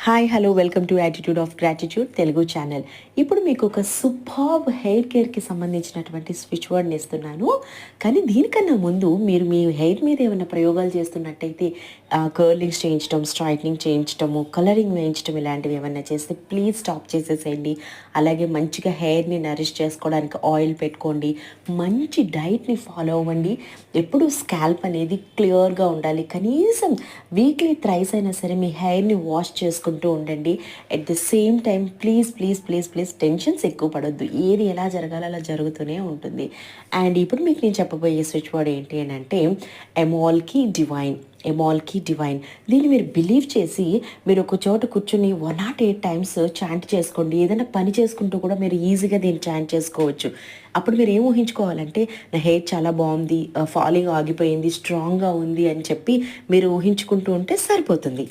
Hi hello welcome to attitude of gratitude Telugu channel. ఇప్పుడు మీకు ఒక సూపర్బ్ హెయిర్ కేర్కి సంబంధించినటువంటి స్విచ్ వర్డ్ని ఇస్తున్నాను. కానీ దీనికన్నా ముందు మీరు మీ హెయిర్ మీద ఏమైనా ప్రయోగాలు చేస్తున్నట్టయితే కర్లింగ్స్ చేయించడం, స్ట్రైట్నింగ్ చేయించడము, కలరింగ్ వేయించడం ఇలాంటివి ఏమైనా చేస్తే ప్లీజ్ స్టాప్ చేసేసేయండి. అలాగే మంచిగా హెయిర్ని నరిష్ చేసుకోవడానికి ఆయిల్ పెట్టుకోండి, మంచి డైట్ని ఫాలో అవ్వండి. ఎప్పుడు స్కాల్ప్ అనేది క్లియర్గా ఉండాలి. కనీసం వీక్లీ థ్రైస్ అయినా సరే మీ హెయిర్ని వాష్ చేసుకుంటూ ఉండండి. At the same time please please please please tensions ఎక్కువ పడొద్దు. ఏది ఎలా జరగాలో అలా జరుగుతూనే ఉంటుంది. అండ్ ఇప్పుడు మీకు నేను చెప్పబోయే స్విచ్ వర్డ్ ఏంటి అని అంటే ఎమాల్కి డివైన్. ఎమాల్కి డివైన్ దీన్ని మీరు బిలీవ్ చేసి మీరు ఒక చోట కూర్చుని 108 టైమ్స్ చాంట్ చేసుకోండి. ఏదైనా పని చేసుకుంటూ కూడా మీరు ఈజీగా దీన్ని చాంట్ చేసుకోవచ్చు. అప్పుడు మీరు ఏం ఊహించుకోవాలంటే నా హెయిర్ చాలా బాగుంది, ఫాలింగ్ ఆగిపోయింది, స్ట్రాంగ్గా ఉంది అని చెప్పి మీరు ఊహించుకుంటూ ఉంటే సరిపోతుంది.